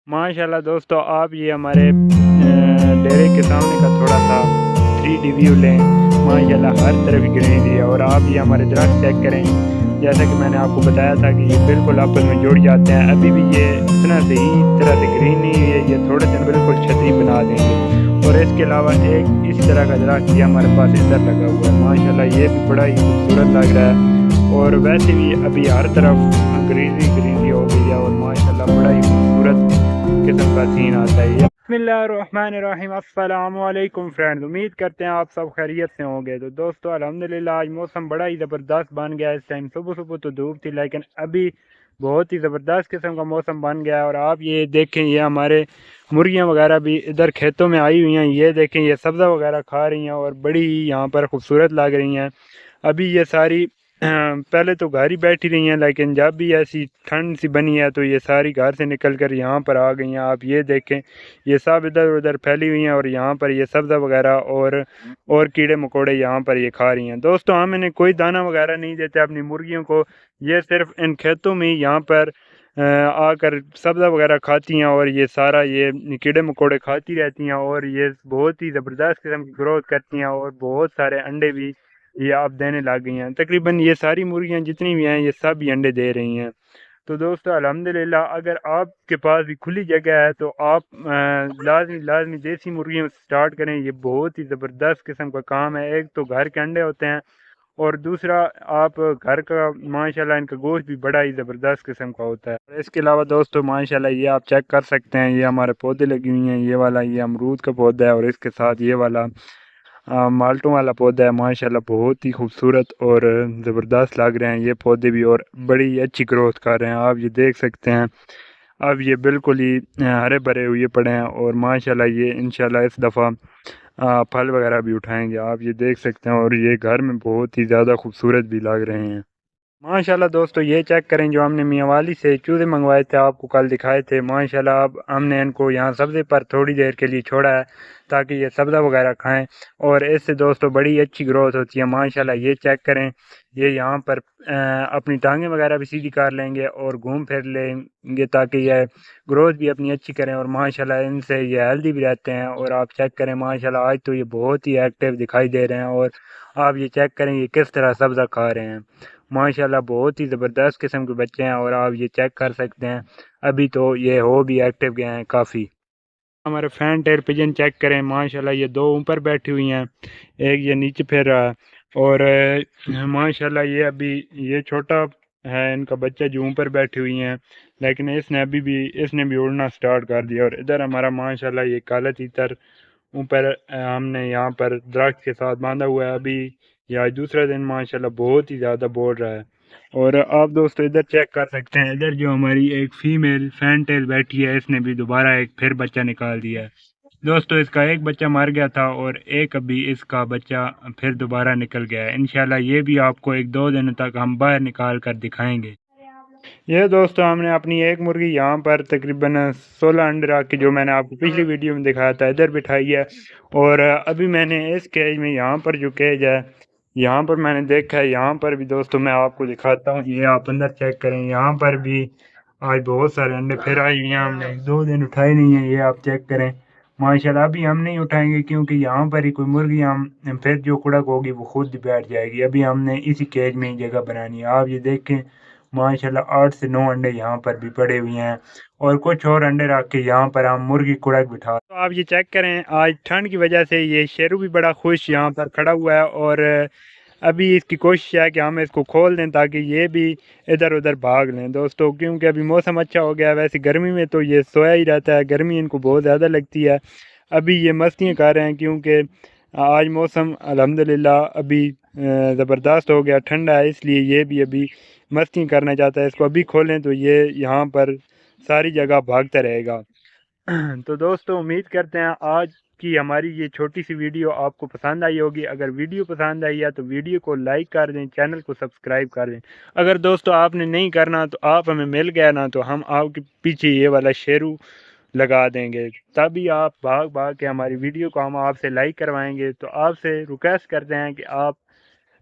माशाल्लाह दोस्तों, आप ये हमारे डेरे के सामने का थोड़ा सा 3D व्यू लें। माशाल्लाह हर तरफ ग्रीनरी है और आप ये हमारे दरख्त चेक करें। जैसा कि मैंने आपको बताया था कि ये बिल्कुल आपस में जुड़ जाते हैं। अभी भी ये इतना सही तरह से ग्रीन नहीं है, ये थोड़े दिन बिल्कुल छतरी बना देंगे। और इसके अलावा एक इस तरह का दरख्त ये हमारे पास इधर लगा हुआ है। माशाल्लाह ये भी बड़ा ही खूबसूरत लग रहा है और वैसे भी अभी हर तरफ ग्रीनरी हो गई है और माशाल्लाह बड़ा ही खूबसूरत किस्म का सीन आता है। बिस्मिल्लाहिर्रहमानिर्रहीम, अस्सलाम वालेकुम फ्रेंड्स, उम्मीद करते हैं आप सब खैरियत से होंगे। तो दोस्तों अल्हम्दुलिल्लाह आज मौसम बड़ा ही ज़बरदस्त बन गया है। इस टाइम सुबह सुबह तो धूप थी, लेकिन अभी बहुत ही ज़बरदस्त किस्म का मौसम बन गया है। और आप ये देखें, ये हमारे मुर्गियाँ वगैरह भी इधर खेतों में आई हुई हैं। ये देखें, ये सब्ज़ा वगैरह खा रही हैं और बड़ी ही यहाँ पर खूबसूरत लग रही हैं। अभी ये सारी पहले तो घर ही बैठी रही हैं, लेकिन जब भी ऐसी ठंड सी बनी है तो ये सारी घर से निकल कर यहाँ पर आ गई हैं। आप ये देखें, ये सब इधर उधर फैली हुई हैं और यहाँ पर ये सब्ज़ा वगैरह और कीड़े मकोड़े यहाँ पर ये खा रही हैं। दोस्तों हम इन्हें कोई दाना वगैरह नहीं देते अपनी मुर्गियों को, ये सिर्फ इन खेतों में ही यहाँ पर आकर सब्ज़ा वगैरह खाती हैं और ये सारा ये कीड़े मकोड़े खाती रहती हैं और ये बहुत ही ज़बरदस्त किस्म की ग्रोथ करती हैं और बहुत सारे अंडे भी ये आप देने लग गई हैं। तकरीबन ये सारी मुर्गियां जितनी भी हैं ये सब ही अंडे दे रही हैं। तो दोस्तों अल्हम्दुलिल्लाह, अगर आपके पास भी खुली जगह है तो आप लाजमी देसी मुर्गियों से स्टार्ट करें। ये बहुत ही ज़बरदस्त किस्म का काम है। एक तो घर के अंडे होते हैं और दूसरा आप घर का माशाल्लाह इनका गोश्त भी बड़ा ही ज़बरदस्त किस्म का होता है। और इसके अलावा दोस्तों माशाल्लाह ये आप चेक कर सकते हैं, ये हमारे पौधे लगी हुई हैं। ये वाला ये अमरूद का पौधा है और इसके साथ ये वाला माल्टों वाला पौधा है। माशाल्लाह बहुत ही खूबसूरत और ज़बरदस्त लग रहे हैं ये पौधे भी और बड़ी अच्छी ग्रोथ कर रहे हैं। आप ये देख सकते हैं, अब ये बिल्कुल ही हरे भरे हुए पड़े हैं और माशाल्लाह ये इंशाल्लाह इस दफ़ा फल वगैरह भी उठाएंगे। आप ये देख सकते हैं और ये घर में बहुत ही ज़्यादा खूबसूरत भी लग रहे हैं। माशाल्लाह दोस्तों, ये चेक करें, जो हमने मियाँ वाली से चूज़े मंगवाए थे, आपको कल दिखाए थे। माशाल्लाह अब हमने इनको यहाँ सब्ज़े पर थोड़ी देर के लिए छोड़ा है ताकि ये सब्ज़ा वगैरह खाएं और इससे दोस्तों बड़ी अच्छी ग्रोथ होती है। माशाल्लाह ये चेक करें, ये यहाँ पर अपनी टांगें वगैरह भी सीधी कर लेंगे और घूम फिर लेंगे ताकि ये ग्रोथ भी अपनी अच्छी करें और माशाल्लाह इनसे ये हेल्दी भी रहते हैं। और आप चेक करें, माशाल्लाह आज तो ये बहुत ही एक्टिव दिखाई दे रहे हैं और आप ये चेक करें ये किस तरह सब्ज़ा खा रहे हैं। माशाल्लाह बहुत ही ज़बरदस्त किस्म के बच्चे हैं और आप ये चेक कर सकते हैं, अभी तो ये हो भी एक्टिव गए हैं काफ़ी। हमारे फैन टेल पिजन चेक करें, माशाल्लाह ये दो ऊपर बैठी हुई हैं, एक ये नीचे फिर रहा है और माशाल्लाह ये अभी ये छोटा है इनका बच्चा जो ऊपर बैठी हुई हैं, लेकिन इसने भी उड़ना स्टार्ट कर दिया। और इधर हमारा माशाल्लाह ये काला तीतर ऊपर हमने यहाँ पर दरख्त के साथ बांधा हुआ है। अभी ये आज दूसरा दिन माशाल्लाह बहुत ही ज़्यादा बोल रहा है। और आप दोस्तों इधर चेक कर सकते हैं, इधर जो हमारी एक फीमेल फैन टेल बैठी है, इसने भी दोबारा एक फिर बच्चा निकाल दिया है। दोस्तों इसका एक बच्चा मर गया था और एक अभी इसका बच्चा फिर दोबारा निकल गया है। इंशाल्लाह ये भी आपको एक दो दिनों तक हम बाहर निकाल कर दिखाएंगे। ये दोस्तों हमने अपनी एक मुर्गी यहाँ पर तकरीबन 16 अंडे रख के, जो मैंने आपको पिछली वीडियो में दिखाया था, इधर बिठाई है। और अभी मैंने इस केज में यहाँ पर जो केज है यहाँ पर मैंने देखा है, यहाँ पर भी दोस्तों मैं आपको दिखाता हूँ। ये आप अंदर चेक करें, यहाँ पर भी आज बहुत सारे अंडे फिर आए हुए हैं। हमने एक दो दिन उठाए नहीं है, ये आप चेक करें। माशाल्लाह अभी हम नहीं उठाएंगे क्योंकि यहाँ पर ही कोई मुर्गी हम फिर जो कुड़क होगी वो खुद ही बैठ जाएगी। अभी हमने इसी केज में ही जगह बनानी है। आप ये देखें, माशाल्लाह 8 से 9 अंडे यहाँ पर भी पड़े हुए हैं और कुछ और अंडे रख के यहाँ पर हम मुर्गी कुड़क बिठा। तो आप ये चेक करें, आज ठंड की वजह से ये शेरू भी बड़ा खुश यहाँ पर खड़ा हुआ है और अभी इसकी कोशिश है कि हम इसको खोल दें ताकि ये भी इधर उधर भाग लें दोस्तों, क्योंकि अभी मौसम अच्छा हो गया है। वैसे गर्मी में तो ये सोया ही रहता है, गर्मी इनको बहुत ज़्यादा लगती है। अभी ये मस्तियाँ कर रहे हैं क्योंकि आज मौसम अल्हम्दुलिल्लाह अभी ज़बरदस्त हो गया, ठंडा है, इसलिए ये भी अभी मस्ती करना चाहता है। इसको अभी खोलें तो ये यहाँ पर सारी जगह भागता रहेगा। तो दोस्तों उम्मीद करते हैं आज की हमारी ये छोटी सी वीडियो आपको पसंद आई होगी। अगर वीडियो पसंद आई है तो वीडियो को लाइक कर दें, चैनल को सब्सक्राइब कर दें। अगर दोस्तों आपने नहीं करना तो आप हमें मिल गया ना तो हम आपके पीछे ये वाला शेरू लगा देंगे, तभी आप भाग भाग के हमारी वीडियो को हम आपसे लाइक करवाएंगे। तो आपसे रिक्वेस्ट करते हैं कि आप